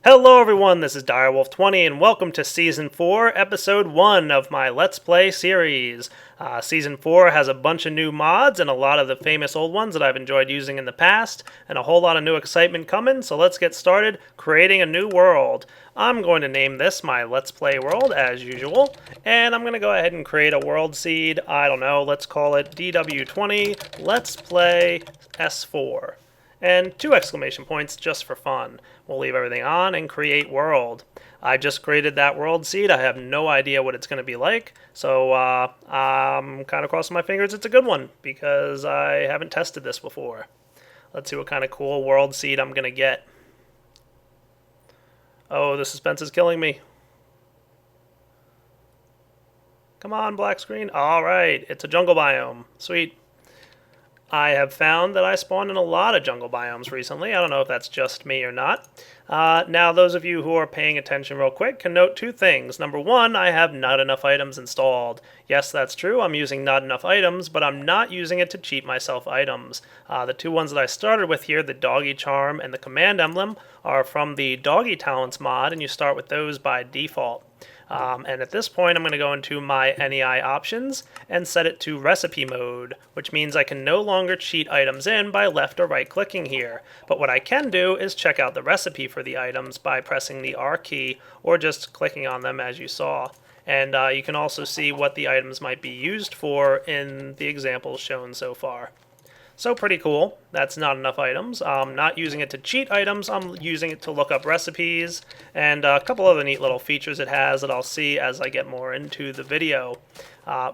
Hello everyone, this is Direwolf20 and welcome to Season 4, Episode 1 of my Let's Play series. Season 4 has a bunch of new mods and a lot of the famous old ones that I've enjoyed using in the past, and a whole lot of new excitement coming, so let's get started creating a new world. I'm going to name this my Let's Play world as usual, and I'm going to go ahead and create a world seed. I don't know, let's call it DW20 Let's Play S4. And 2 exclamation points just for fun. We'll leave everything on and create world. I just created that world seed. I have no idea what it's going to be like, so I'm kind of crossing my fingers it's a good one because I haven't tested this before. Let's see what kind of cool world seed I'm going to get. Oh, the suspense is killing me. Come on, black screen. All right, it's a jungle biome. Sweet. I have found that I spawned in a lot of jungle biomes recently. I don't know if that's just me or not. Now, those of you who are paying attention real quick can note 2 things. Number 1, I have not enough items installed. Yes, that's true. I'm using not enough items, but I'm not using it to cheat myself items. The 2 ones that I started with here, the doggy charm and the command emblem, are from the doggy talents mod, and you start with those by default. And at this point, I'm going to go into my NEI options and set it to recipe mode, which means I can no longer cheat items in by left or right clicking here. But what I can do is check out the recipe for the items by pressing the R key or just clicking on them as you saw. And you can also see what the items might be used for in the examples shown so far. So pretty cool. That's not enough items. I'm not using it to cheat items. I'm using it to look up recipes and a couple other neat little features it has that I'll see as I get more into the video.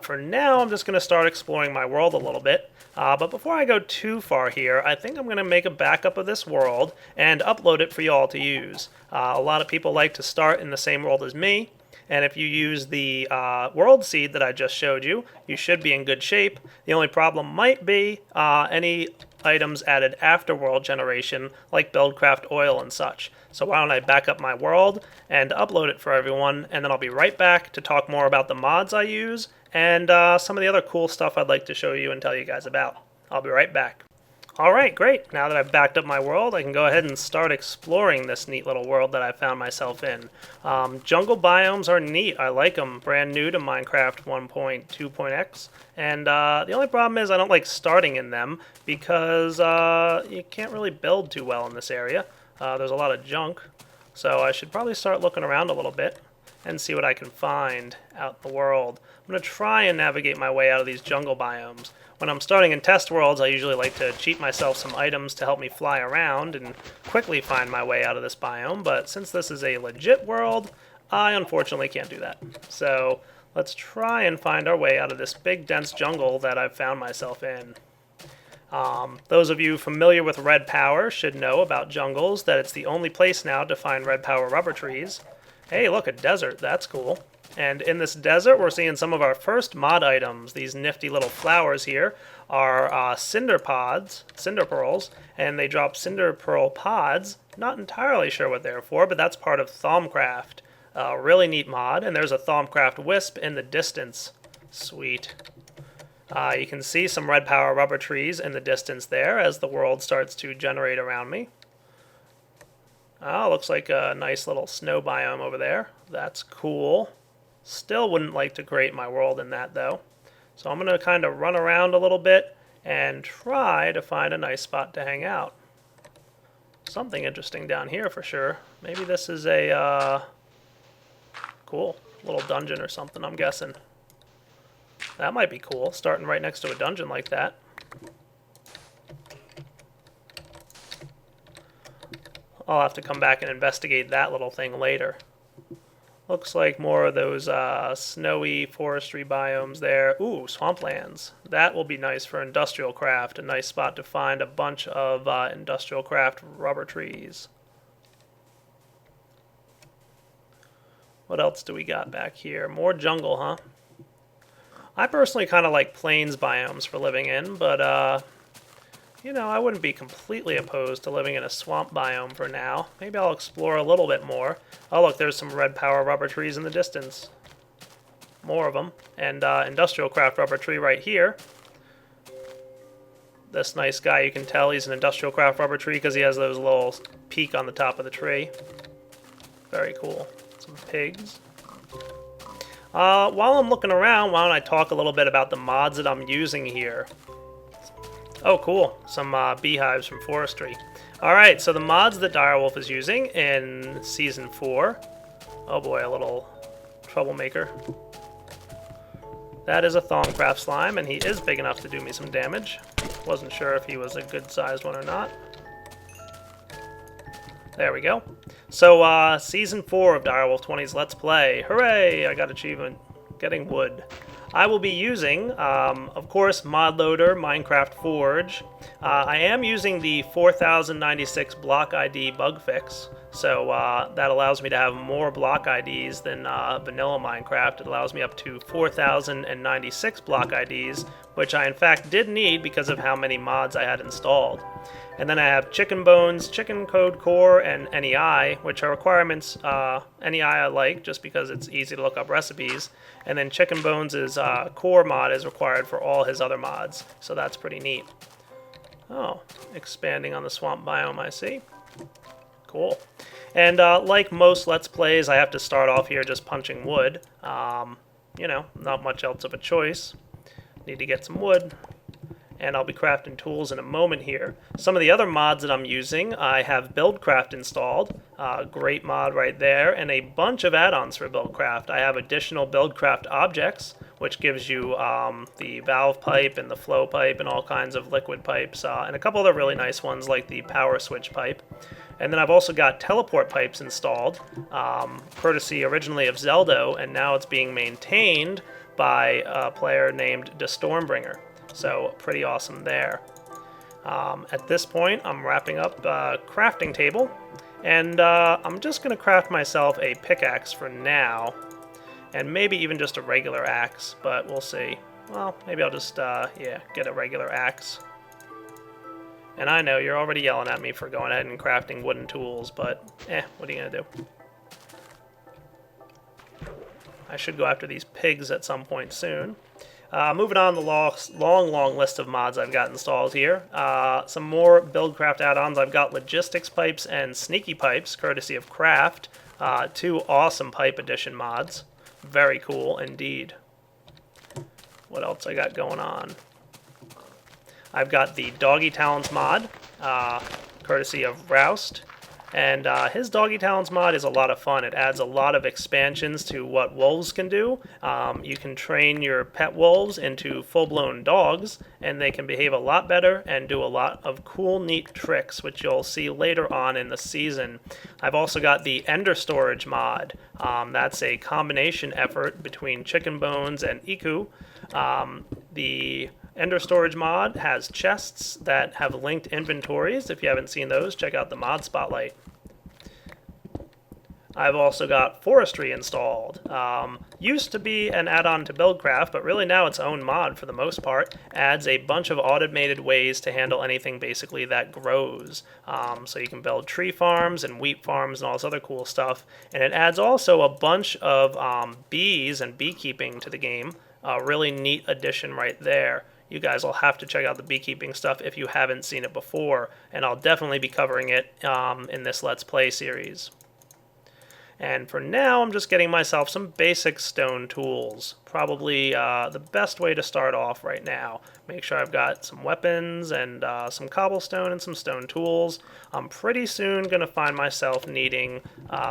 For now, I'm just going to start exploring my world a little bit. But before I go too far here, I think I'm going to make a backup of this world and upload it for y'all to use. A lot of people like to start in the same world as me. And if you use the world seed that I just showed you, you should be in good shape. The only problem might be any items added after world generation, like buildcraft oil and such. So why don't I back up my world and upload it for everyone, and then I'll be right back to talk more about the mods I use and some of the other cool stuff I'd like to show you and tell you guys about. I'll be right back. Alright, great. Now that I've backed up my world, I can go ahead and start exploring this neat little world that I found myself in. Jungle biomes are neat. I like them. Brand new to Minecraft 1.2.x. And the only problem is I don't like starting in them because you can't really build too well in this area. There's a lot of junk. So I should probably start looking around a little bit and see what I can find out in the world. I'm going to try and navigate my way out of these jungle biomes. When I'm starting in test worlds, I usually like to cheat myself some items to help me fly around and quickly find my way out of this biome, but since this is a legit world, I unfortunately can't do that. So let's try and find our way out of this big dense jungle that I've found myself in. Those of you familiar with red power should know about jungles that it's the only place now to find red power rubber trees. Hey, look, a desert. That's cool. And in this desert, we're seeing some of our first mod items. These nifty little flowers here are cinder pods, cinder pearls, and they drop cinder pearl pods. Not entirely sure what they're for, but that's part of Thaumcraft. Really neat mod, and there's a Thaumcraft wisp in the distance. Sweet. You can see some red power rubber trees in the distance there as the world starts to generate around me. Oh, looks like a nice little snow biome over there. That's cool. Still wouldn't like to create my world in that though. So I'm going to kind of run around a little bit and try to find a nice spot to hang out. Something interesting down here for sure. Maybe this is a cool little dungeon or something, I'm guessing. That might be cool, starting right next to a dungeon like that. I'll have to come back and investigate that little thing later. Looks like more of those snowy forestry biomes there. Ooh, swamplands. That will be nice for industrial craft. A nice spot to find a bunch of industrial craft rubber trees. What else do we got back here? More jungle, huh? I personally kind of like plains biomes for living in, but you know, I wouldn't be completely opposed to living in a swamp biome for now. Maybe I'll explore a little bit more. Oh, look, there's some red power rubber trees in the distance. More of them. And industrial craft rubber tree right here. This nice guy, you can tell he's an industrial craft rubber tree because he has those little peak on the top of the tree. Very cool. Some pigs. While I'm looking around, why don't I talk a little bit about the mods that I'm using here. Oh, cool. Some beehives from forestry. Alright, so the mods that Direwolf is using in Season 4. Oh boy, a little troublemaker. That is a Thongcraft slime, and he is big enough to do me some damage. Wasn't sure if he was a good-sized one or not. There we go. So, Season 4 of Direwolf20's Let's Play. Hooray! I got achievement. Getting wood. I will be using, of course, ModLoader, Minecraft Forge. I am using the 4096 block ID bug fix, so that allows me to have more block IDs than vanilla Minecraft. It allows me up to 4096 block IDs, which I in fact did need because of how many mods I had installed. And then I have Chicken Bones, Chicken Code Core, and NEI, which are requirements. NEI I like just because it's easy to look up recipes. And then Chicken Bones' core mod is required for all his other mods, so that's pretty neat. Oh, expanding on the swamp biome, I see. Cool. And like most Let's Plays, I have to start off here just punching wood. You know, not much else of a choice. Need to get some wood. And I'll be crafting tools in a moment here. Some of the other mods that I'm using, I have BuildCraft installed, great mod right there, and a bunch of add-ons for BuildCraft. I have additional BuildCraft objects, which gives you the valve pipe and the flow pipe and all kinds of liquid pipes, and a couple other really nice ones like the power switch pipe. And then I've also got teleport pipes installed, courtesy originally of Zeldo, and now it's being maintained by a player named Stormbringer. So pretty awesome there. At this point, I'm wrapping up a crafting table, and I'm just going to craft myself a pickaxe for now, and maybe even just a regular axe, but we'll see. Well, maybe I'll just, yeah, get a regular axe. And I know you're already yelling at me for going ahead and crafting wooden tools, but what are you going to do? I should go after these pigs at some point soon. Moving on the long list of mods I've got installed here. Some more BuildCraft add-ons. I've got logistics pipes and sneaky pipes, courtesy of Craft. Two awesome pipe edition mods. Very cool indeed. What else I got going on? I've got the Doggy Talons mod, courtesy of Roust. And his Doggy Talons mod is a lot of fun. It adds a lot of expansions to what wolves can do. You can train your pet wolves into full-blown dogs, and they can behave a lot better and do a lot of cool, neat tricks, which you'll see later on in the season. I've also got the Ender Storage mod. That's a combination effort between Chicken Bones and Iku. The Ender Storage mod has chests that have linked inventories. If you haven't seen those, check out the mod spotlight. I've also got Forestry installed. Used to be an add-on to BuildCraft, but really now its own mod for the most part. Adds a bunch of automated ways to handle anything basically that grows. So you can build tree farms and wheat farms and all this other cool stuff. And it adds also a bunch of bees and beekeeping to the game. A really neat addition right there. You guys will have to check out the beekeeping stuff if you haven't seen it before, and I'll definitely be covering it in this Let's Play series. And for now, I'm just getting myself some basic stone tools. Probably the best way to start off right now. Make sure I've got some weapons and some cobblestone and some stone tools. I'm pretty soon going to find myself needing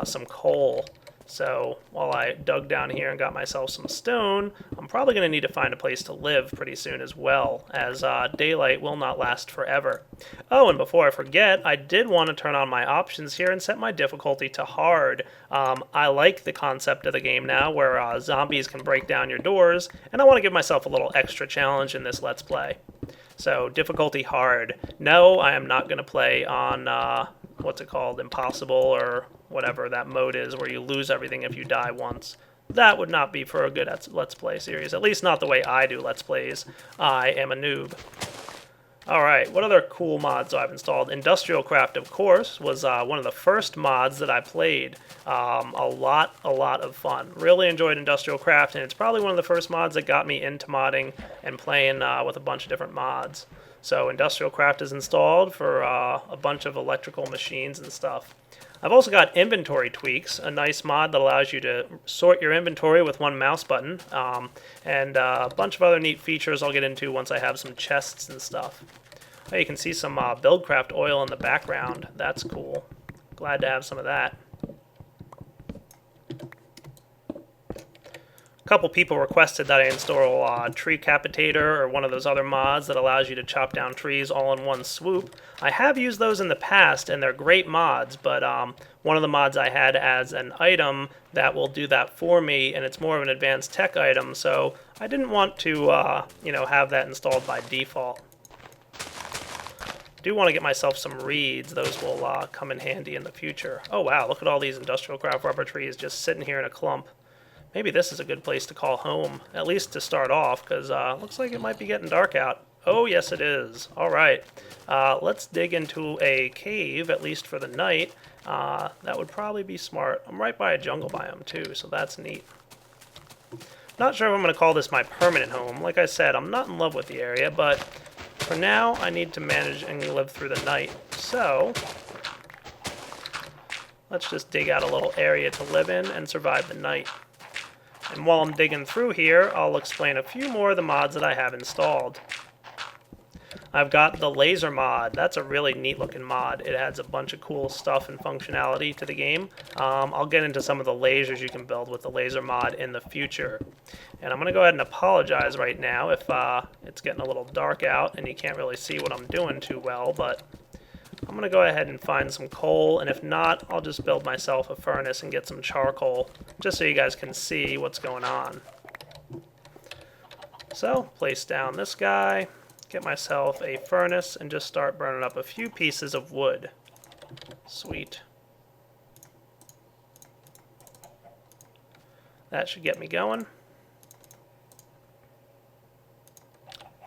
some coal. So while I dug down here and got myself some stone, I'm probably going to need to find a place to live pretty soon as well, as daylight will not last forever. Oh, and before I forget, I did want to turn on my options here and set my difficulty to hard. I like the concept of the game now where zombies can break down your doors, and I want to give myself a little extra challenge in this Let's Play. So difficulty hard. No, I am not going to play on, what's it called, impossible or whatever that mode is where you lose everything if you die once. That would not be for a good Let's Play series, at least not the way I do Let's Plays. I am a noob. Alright, what other cool mods I've installed? Industrial Craft, of course, was one of the first mods that I played. A lot of fun. Really enjoyed Industrial Craft, and it's probably one of the first mods that got me into modding and playing with a bunch of different mods. So Industrial Craft is installed for a bunch of electrical machines and stuff. I've also got inventory tweaks, a nice mod that allows you to sort your inventory with one mouse button, and a bunch of other neat features I'll get into once I have some chests and stuff. Oh, you can see some Buildcraft oil in the background. That's cool. Glad to have some of that. A couple people requested that I install Tree Capitator or one of those other mods that allows you to chop down trees all in one swoop. I have used those in the past, and they're great mods, but one of the mods I had as an item that will do that for me, and it's more of an advanced tech item, so I didn't want to have that installed by default. I do want to get myself some reeds. Those will come in handy in the future. Oh wow, look at all these industrial craft rubber trees just sitting here in a clump. Maybe this is a good place to call home, at least to start off, because looks like it might be getting dark out. Oh, yes it is. All right. Let's dig into a cave, at least for the night. That would probably be smart. I'm right by a jungle biome, too, so that's neat. Not sure if I'm going to call this my permanent home. Like I said, I'm not in love with the area, but for now, I need to manage and live through the night. So let's just dig out a little area to live in and survive the night. And while I'm digging through here, I'll explain a few more of the mods that I have installed. I've got the laser mod. That's a really neat looking mod. It adds a bunch of cool stuff and functionality to the game. I'll get into some of the lasers you can build with the laser mod in the future. And I'm going to go ahead and apologize right now if it's getting a little dark out and you can't really see what I'm doing too well, but I'm going to go ahead and find some coal, and if not, I'll just build myself a furnace and get some charcoal, just so you guys can see what's going on. So, place down this guy, get myself a furnace, and just start burning up a few pieces of wood. Sweet. That should get me going.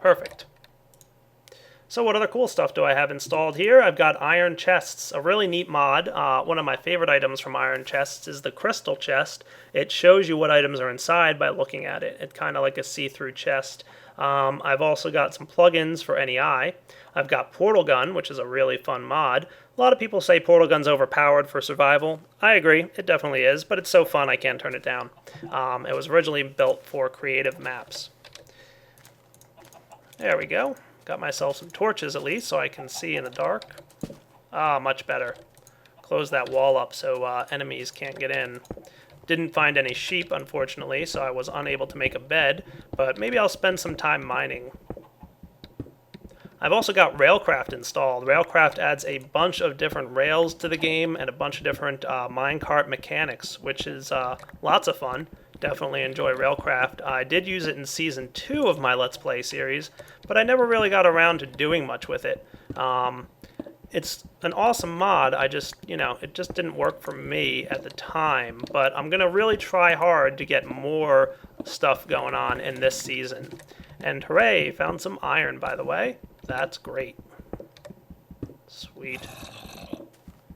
Perfect. So what other cool stuff do I have installed here? I've got iron chests, a really neat mod. One of my favorite items from iron chests is the crystal chest. It shows you what items are inside by looking at it. It's kind of like a see-through chest. I've also got some plugins for NEI. I've got Portal Gun, which is a really fun mod. A lot of people say Portal Gun's overpowered for survival. I agree, it definitely is, but it's so fun I can't turn it down. It was originally built for creative maps. There we go. Got myself some torches at least so I can see in the dark. Ah, much better. Close that wall up so enemies can't get in. Didn't find any sheep, unfortunately, so I was unable to make a bed, but maybe I'll spend some time mining. I've also got Railcraft installed. Railcraft adds a bunch of different rails to the game and a bunch of different minecart mechanics, which is lots of fun. Definitely enjoy Railcraft. I did use it in Season 2 of my Let's Play series, but I never really got around to doing much with it. It's an awesome mod, it just didn't work for me at the time, but I'm going to really try hard to get more stuff going on in this season. And hooray, found some iron, by the way. That's great. Sweet.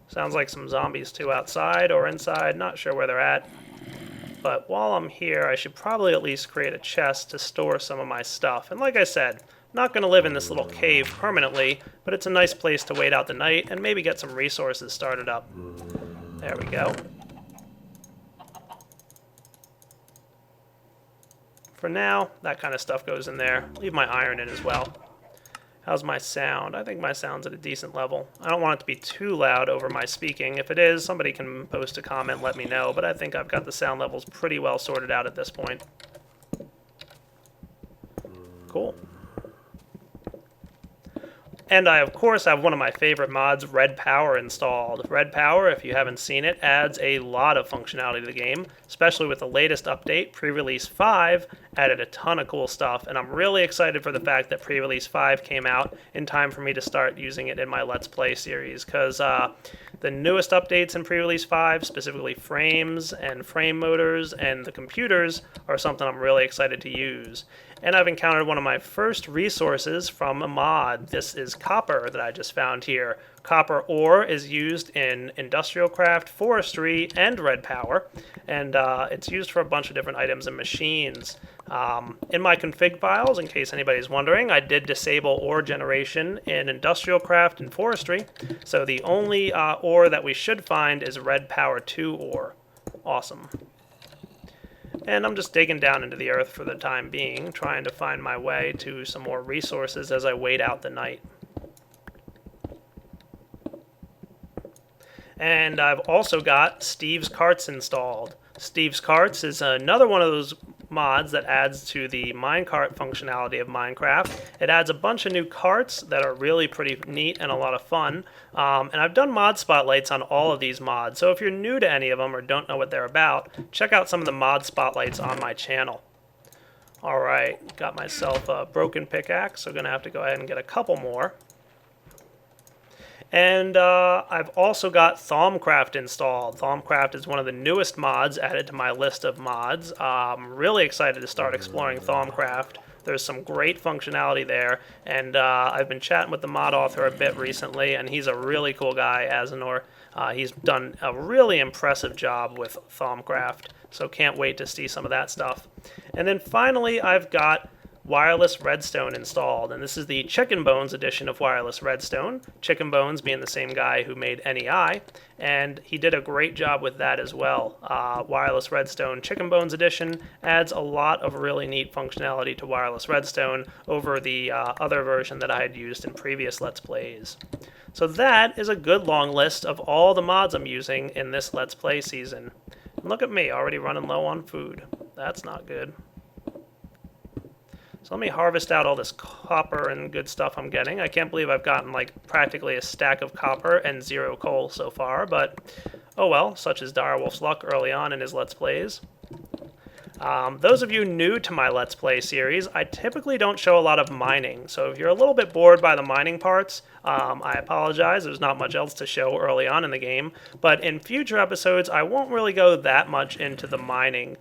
Sounds like some zombies too outside or inside, not sure where they're at. But while I'm here, I should probably at least create a chest to store some of my stuff. And like I said, not going to live in this little cave permanently, but it's a nice place to wait out the night and maybe get some resources started up. There we go. For now, that kind of stuff goes in there. Leave my iron in as well. How's my sound? I think my sound's at a decent level. I don't want it to be too loud over my speaking. If it is, somebody can post a comment, let me know, but I think I've got the sound levels pretty well sorted out at this point. Cool. And I, of course, have one of my favorite mods, Red Power, installed. Red Power, if you haven't seen it, adds a lot of functionality to the game, especially with the latest update, Pre-Release 5, added a ton of cool stuff, and I'm really excited for the fact that Pre-Release 5 came out in time for me to start using it in my Let's Play series, because the newest updates in Pre-Release 5, specifically frames and frame motors and the computers, are something I'm really excited to use. And I've encountered one of my first resources from a mod. This is copper that I just found here. Copper ore is used in industrial craft, forestry, and red power, and it's used for a bunch of different items and machines. In my config files, in case anybody's wondering, I did disable ore generation in industrial craft and forestry, so the only ore that we should find is red power 2 ore. Awesome. And I'm just digging down into the earth for the time being, trying to find my way to some more resources as I wait out the night. And I've also got Steve's Carts installed. Steve's Carts is another one of those mods that adds to the minecart functionality of Minecraft. It adds a bunch of new carts that are really pretty neat and a lot of fun. And I've done mod spotlights on all of these mods, so if you're new to any of them or don't know what they're about, check out some of the mod spotlights on my channel. Alright, got myself a broken pickaxe, so I'm going to have to go ahead and get a couple more. And I've also got Thaumcraft installed. Thaumcraft is one of the newest mods added to my list of mods. I'm really excited to start exploring Thaumcraft. There's some great functionality there, and I've been chatting with the mod author a bit recently, and he's a really cool guy, Asinor. He's done a really impressive job with Thaumcraft, so can't wait to see some of that stuff. And then finally, I've got Wireless Redstone installed, and this is the Chicken Bones edition of Wireless Redstone. Chicken Bones being the same guy who made NEI, and he did a great job with that as well. Wireless Redstone Chicken Bones edition adds a lot of really neat functionality to Wireless Redstone over the other version that I had used in previous Let's Plays. So that is a good long list of all the mods I'm using in this Let's Play season. And look at me, already running low on food. That's not good. So let me harvest out all this copper and good stuff I'm getting. I can't believe I've gotten like practically a stack of copper and 0 coal so far, but oh well, such is Direwolf's luck early on in his Let's Plays. Those of you new to my Let's Play series, I typically don't show a lot of mining, so if you're a little bit bored by the mining parts, I apologize. There's not much else to show early on in the game, but in future episodes, I won't really go that much into the mining.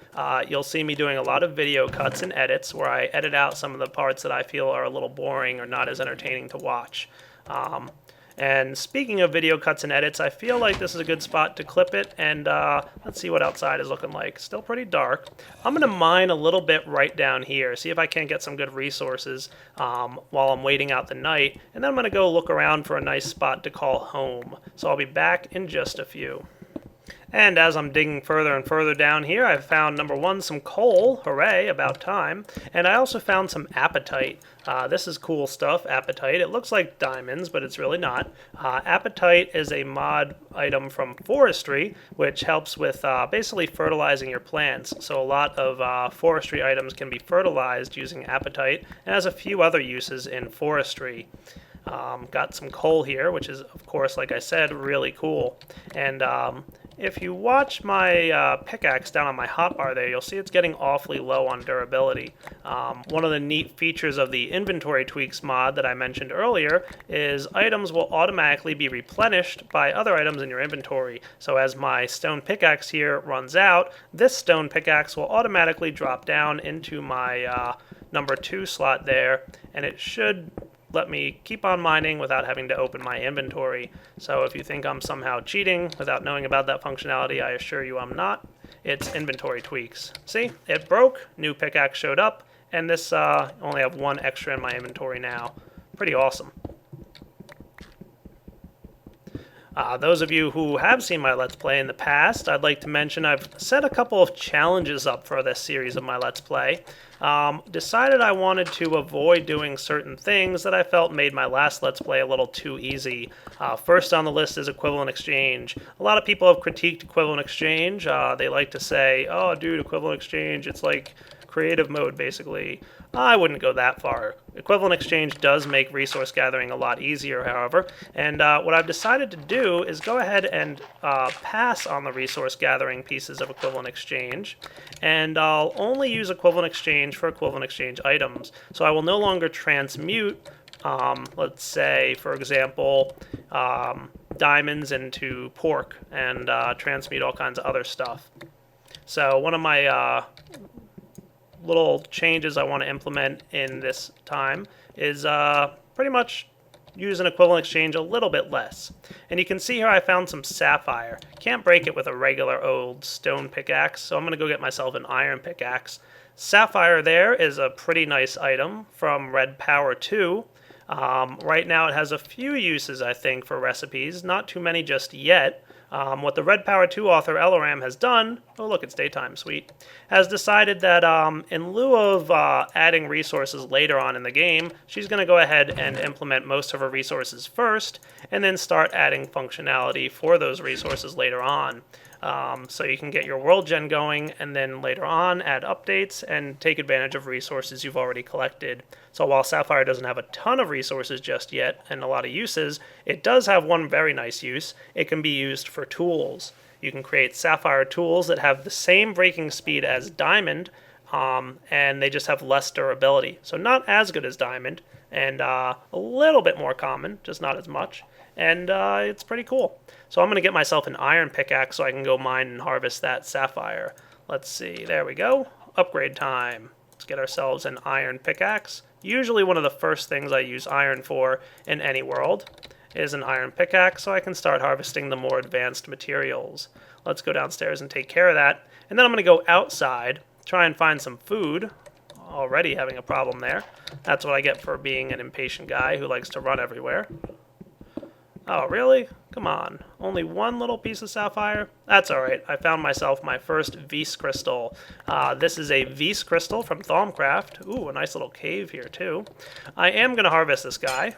You'll see me doing a lot of video cuts and edits where I edit out some of the parts that I feel are a little boring or not as entertaining to watch. And speaking of video cuts and edits, I feel like this is a good spot to clip it, and let's see what outside is looking like. Still pretty dark. I'm going to mine a little bit right down here, see if I can't get some good resources while I'm waiting out the night, and then I'm going to go look around for a nice spot to call home. So I'll be back in just a few. And as I'm digging further and further down here, I've found, number one, some coal. Hooray, about time. And I also found some apatite. This is cool stuff, apatite. It looks like diamonds, but it's really not. Apatite is a mod item from forestry, which helps with basically fertilizing your plants. So a lot of forestry items can be fertilized using apatite, and has a few other uses in forestry. Got some coal here, which is, of course, like I said, really cool. And if you watch my pickaxe down on my hotbar there, you'll see it's getting awfully low on durability. One of the neat features of the inventory tweaks mod that I mentioned earlier is items will automatically be replenished by other items in your inventory. So as my stone pickaxe here runs out, this stone pickaxe will automatically drop down into my number 2 slot there, and it should let me keep on mining without having to open my inventory. So if you think I'm somehow cheating without knowing about that functionality, I assure you I'm not. It's inventory tweaks. See, it broke, new pickaxe showed up, and this only have 1 extra in my inventory now. Pretty awesome. Those of you who have seen my Let's Play in the past, I'd like to mention I've set a couple of challenges up for this series of my Let's Play. Decided I wanted to avoid doing certain things that I felt made my last Let's Play a little too easy. First on the list is equivalent exchange. A lot of people have critiqued equivalent exchange. They like to say, oh dude, equivalent exchange, it's like creative mode basically. I wouldn't go that far. Equivalent exchange does make resource gathering a lot easier, however, and what I've decided to do is go ahead and pass on the resource gathering pieces of equivalent exchange, and I'll only use equivalent exchange for equivalent exchange items. So I will no longer transmute, let's say, for example, diamonds into pork, and transmute all kinds of other stuff. So one of my little changes I want to implement in this time is pretty much use an equivalent exchange a little bit less. And you can see here I found some sapphire. Can't break it with a regular old stone pickaxe, so I'm going to go get myself an iron pickaxe. Sapphire there is a pretty nice item from Red Power 2. Right now it has a few uses, I think, for recipes. Not too many just yet. What the Red Power 2 author Elaram has done, oh look, it's daytime, sweet, has decided that in lieu of adding resources later on in the game, she's going to go ahead and implement most of her resources first, and then start adding functionality for those resources later on. So you can get your world gen going, and then later on add updates and take advantage of resources you've already collected. So while Sapphire doesn't have a ton of resources just yet and a lot of uses, it does have one very nice use. It can be used for tools. You can create Sapphire tools that have the same breaking speed as Diamond, and they just have less durability. So not as good as Diamond, and a little bit more common, just not as much. And it's pretty cool. So I'm going to get myself an iron pickaxe so I can go mine and harvest that sapphire. Let's see, there we go. Upgrade time. Let's get ourselves an iron pickaxe. Usually one of the first things I use iron for in any world is an iron pickaxe, so I can start harvesting the more advanced materials. Let's go downstairs and take care of that. And then I'm going to go outside, try and find some food. Already having a problem there. That's what I get for being an impatient guy who likes to run everywhere. Oh, really? Come on. Only one little piece of sapphire? That's alright. I found myself my first Vise crystal. This is a Vise crystal from Thaumcraft. Ooh, a nice little cave here, too. I am going to harvest this guy.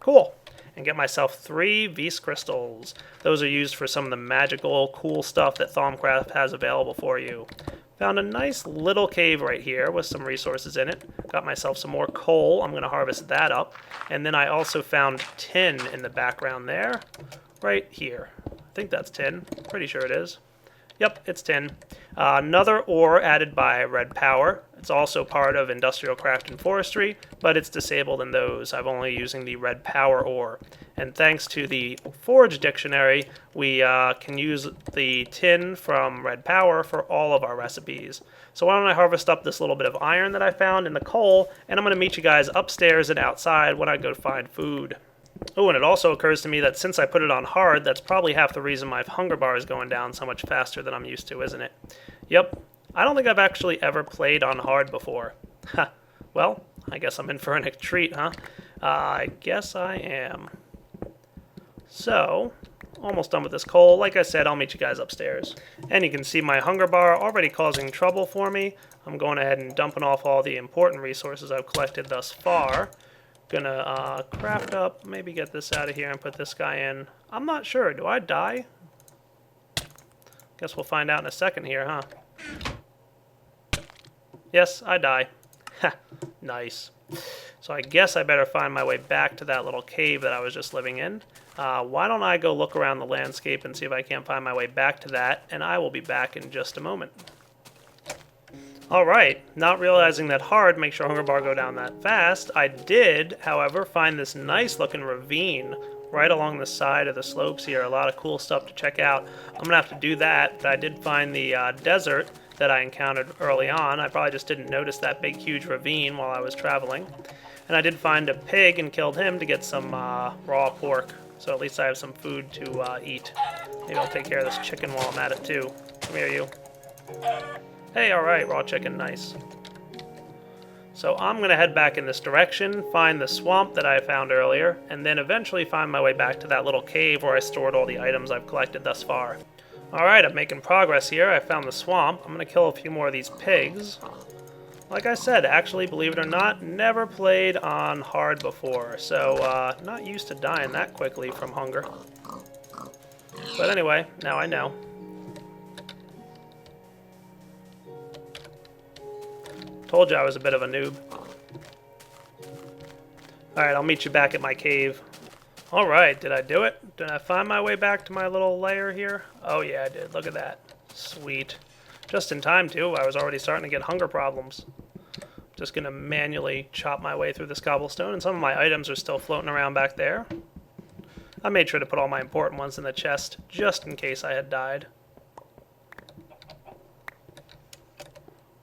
Cool. And get myself 3 Vise crystals. Those are used for some of the magical, cool stuff that Thaumcraft has available for you. Found a nice little cave right here with some resources in it. Got myself some more coal. I'm going to harvest that up. And then I also found tin in the background there. Right here. I think that's tin. Pretty sure it is. Yep, it's tin. Another ore added by Red Power. It's also part of Industrial Craft and Forestry, but it's disabled in those. I'm only using the Red Power ore. And thanks to the Forge Dictionary, we can use the tin from Red Power for all of our recipes. So why don't I harvest up this little bit of iron that I found in the coal, and I'm going to meet you guys upstairs and outside when I go find food. Oh, and it also occurs to me that since I put it on hard, that's probably half the reason my hunger bar is going down so much faster than I'm used to, isn't it? Yep. I don't think I've actually ever played on hard before. Ha. Well, I guess I'm in for a treat, huh? I guess I am. So, almost done with this coal. Like I said, I'll meet you guys upstairs. And you can see my hunger bar already causing trouble for me. I'm going ahead and dumping off all the important resources I've collected thus far. Gonna craft up, maybe get this out of here and put this guy in. I'm not sure. Do I die? Guess we'll find out in a second here, huh? Yes, I die. Ha, nice. So I guess I better find my way back to that little cave that I was just living in. Why don't I go look around the landscape and see if I can't find my way back to that, and I will be back in just a moment. Alright, not realizing that hard makes your hunger bar go down that fast, I did, however, find this nice looking ravine right along the side of the slopes here. A lot of cool stuff to check out. I'm going to have to do that, but I did find the desert that I encountered early on. I probably just didn't notice that big huge ravine while I was traveling. And I did find a pig and killed him to get some raw pork, so at least I have some food to eat. Maybe I'll take care of this chicken while I'm at it too. Come here, you. Hey, alright, raw chicken, nice. So I'm going to head back in this direction, find the swamp that I found earlier, and then eventually find my way back to that little cave where I stored all the items I've collected thus far. Alright, I'm making progress here. I found the swamp. I'm going to kill a few more of these pigs. Like I said, actually, believe it or not, never played on hard before, so not used to dying that quickly from hunger. But anyway, now I know. Told you I was a bit of a noob. Alright, I'll meet you back at my cave. Alright, did I do it? Did I find my way back to my little lair here? Oh yeah, I did. Look at that. Sweet. Just in time, too. I was already starting to get hunger problems. Just gonna manually chop my way through this cobblestone, and some of my items are still floating around back there. I made sure to put all my important ones in the chest, just in case I had died.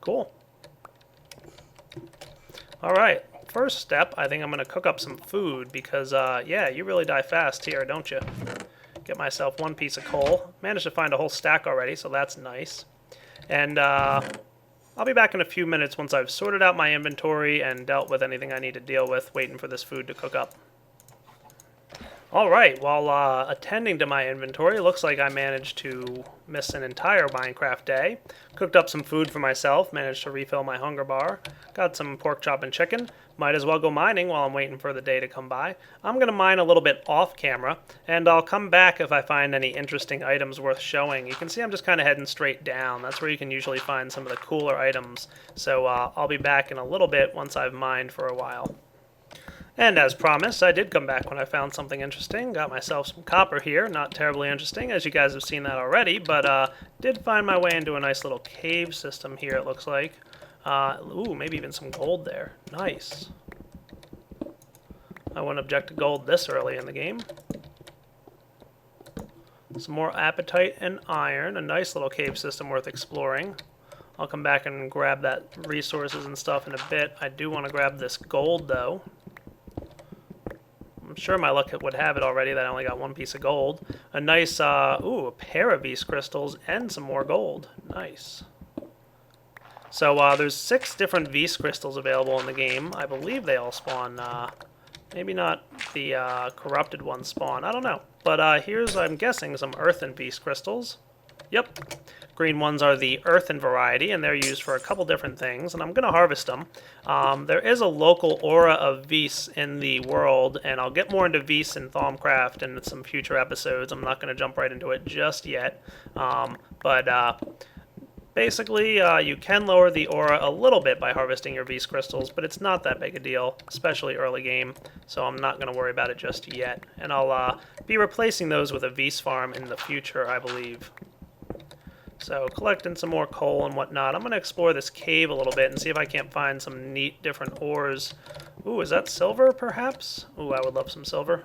Cool. Alright, first step, I think I'm going to cook up some food because, yeah, you really die fast here, don't you? Get myself one piece of coal. Managed to find a whole stack already, so that's nice. And I'll be back in a few minutes once I've sorted out my inventory and dealt with anything I need to deal with, waiting for this food to cook up. Alright, while attending to my inventory, it looks like I managed to miss an entire Minecraft day. Cooked up some food for myself, managed to refill my hunger bar. Got some pork chop and chicken. Might as well go mining while I'm waiting for the day to come by. I'm going to mine a little bit off camera, and I'll come back if I find any interesting items worth showing. You can see I'm just kind of heading straight down. That's where you can usually find some of the cooler items. So I'll be back in a little bit once I've mined for a while. And as promised, I did come back when I found something interesting. Got myself some copper here. Not terribly interesting, as you guys have seen that already, but did find my way into a nice little cave system here, it looks like. Ooh, maybe even some gold there. Nice. I wouldn't object to gold this early in the game. Some more apatite and iron. A nice little cave system worth exploring. I'll come back and grab that resources and stuff in a bit. I do want to grab this gold, though. I'm sure my luck would have it already that I only got one piece of gold. A nice, ooh, a pair of Vs crystals and some more gold. Nice. So there's 6 different Vs crystals available in the game. I believe they all spawn, maybe not the corrupted ones spawn. I don't know. But here's, I'm guessing, some earthen Vs crystals. Yep. Green ones are the earthen variety, and they're used for a couple different things, and I'm going to harvest them. There is a local aura of Vs in the world, and I'll get more into Vs in Thaumcraft in some future episodes. I'm not going to jump right into it just yet. Basically, you can lower the aura a little bit by harvesting your Vs crystals, but it's not that big a deal, especially early game, so I'm not going to worry about it just yet. And I'll be replacing those with a Vs farm in the future, I believe. So collecting some more coal and whatnot. I'm going to explore this cave a little bit and see if I can't find some neat different ores. Ooh, is that silver perhaps? Ooh, I would love some silver.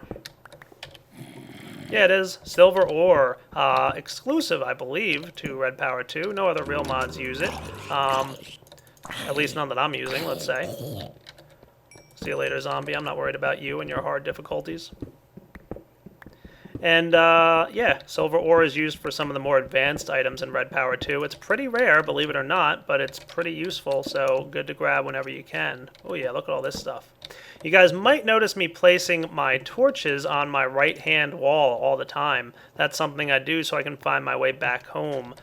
Yeah, it is. Silver ore. Exclusive, I believe, to Red Power 2. No other real mods use it. At least none that I'm using, let's say. See you later, zombie. I'm not worried about you and your hard difficulties. And, yeah, silver ore is used for some of the more advanced items in Red Power 2. It's pretty rare, believe it or not, but it's pretty useful, so good to grab whenever you can. Oh yeah, look at all this stuff. You guys might notice me placing my torches on my right-hand wall all the time. That's something I do so I can find my way back home.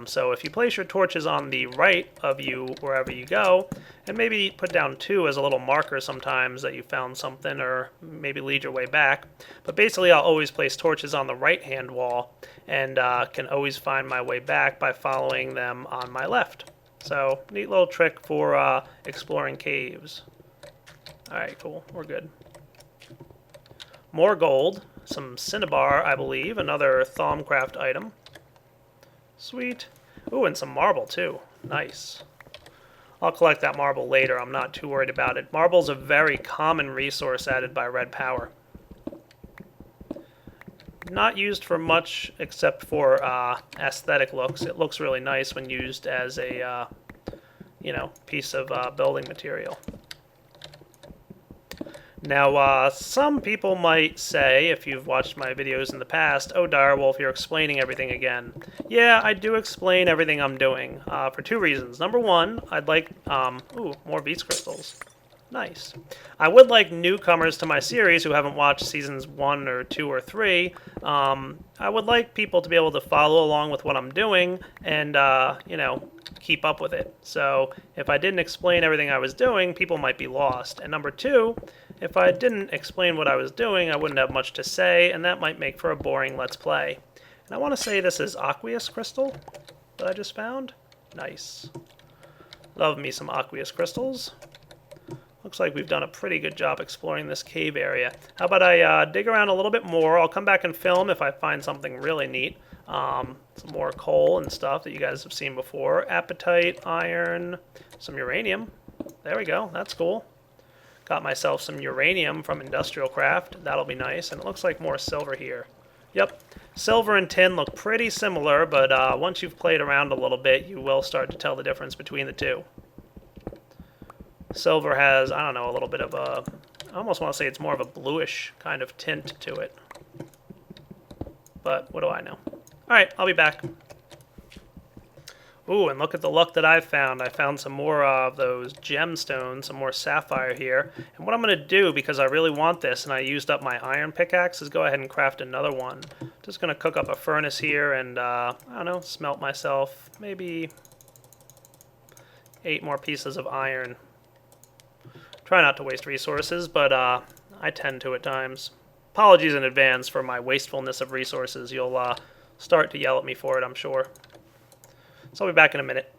So if you place your torches on the right of you wherever you go, and maybe put down 2 as a little marker sometimes that you found something, or maybe lead your way back. But basically I'll always place torches on the right-hand wall, and can always find my way back by following them on my left. So, neat little trick for exploring caves. Alright, cool. We're good. More gold. Some cinnabar, I believe. Another Thaumcraft item. Sweet. Ooh, and some marble, too. Nice. I'll collect that marble later. I'm not too worried about it. Marble's a very common resource added by Red Power. Not used for much except for aesthetic looks. It looks really nice when used as a, you know, piece of building material. Now, some people might say, if you've watched my videos in the past, oh, Direwolf, you're explaining everything again. Yeah, I do explain everything I'm doing, for 2 reasons. Number 1, I'd like, ooh, more Beats Crystals. Nice. I would like newcomers to my series who haven't watched seasons 1 or 2 or 3. I would like people to be able to follow along with what I'm doing and, you know, keep up with it. So if I didn't explain everything I was doing, people might be lost. And number 2, if I didn't explain what I was doing, I wouldn't have much to say, and that might make for a boring Let's Play. And I want to say this is aqueous crystal that I just found. Nice. Love me some aqueous crystals. Looks like we've done a pretty good job exploring this cave area. How about I dig around a little bit more? I'll come back and film if I find something really neat. Some more coal and stuff that you guys have seen before. Apatite, iron, some uranium. There we go. That's cool. Got myself some uranium from Industrial Craft. That'll be nice. And it looks like more silver here. Yep. Silver and tin look pretty similar, but once you've played around a little bit, you will start to tell the difference between the two. Silver has, I don't know, a little bit of a, I almost want to say it's more of a bluish kind of tint to it. But what do I know? Alright, I'll be back. Ooh, and look at the luck that I've found. I found some more of those gemstones, some more sapphire here. And what I'm going to do, because I really want this, and I used up my iron pickaxe, is go ahead and craft another one. Just going to cook up a furnace here and, I don't know, smelt myself maybe 8 more pieces of iron. Try not to waste resources, but I tend to at times. Apologies in advance for my wastefulness of resources. You'll start to yell at me for it, I'm sure. So I'll be back in a minute.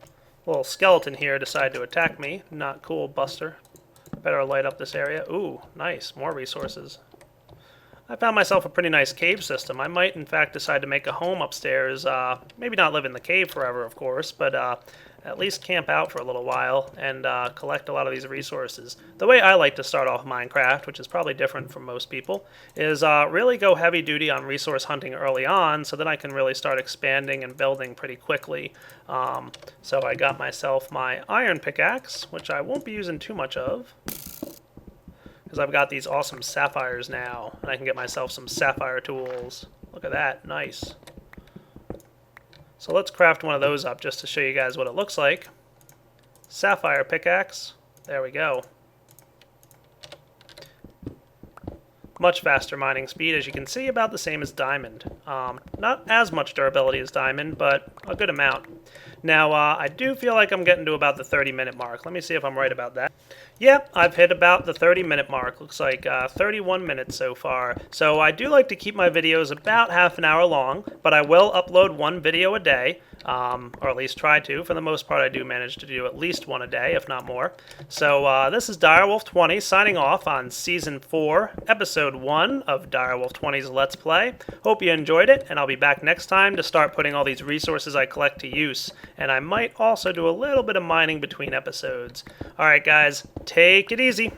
Little skeleton here decided to attack me. Not cool, Buster. Better light up this area. Ooh, nice. More resources. I found myself a pretty nice cave system. I might, in fact, decide to make a home upstairs. Maybe not live in the cave forever, of course, but at least camp out for a little while and collect a lot of these resources. The way I like to start off Minecraft, which is probably different from most people, is really go heavy duty on resource hunting early on, so then I can really start expanding and building pretty quickly. So I got myself my iron pickaxe, which I won't be using too much of, because I've got these awesome sapphires now, and I can get myself some sapphire tools. Look at that, nice. So let's craft one of those up just to show you guys what it looks like. Sapphire pickaxe. There we go. Much faster mining speed, as you can see, about the same as diamond. Not as much durability as diamond, but a good amount. Now, I do feel like I'm getting to about the 30-minute mark. Let me see if I'm right about that. Yep, I've hit about the 30-minute mark. Looks like 31 minutes so far. So I do like to keep my videos about half an hour long, but I will upload one video a day, or at least try to. For the most part, I do manage to do at least one a day, if not more. So this is Direwolf20 signing off on Season 4, Episode 1 of Direwolf20's Let's Play. Hope you enjoyed it, and I'll be back next time to start putting all these resources I collect to use. And I might also do a little bit of mining between episodes. Alright guys, take it easy.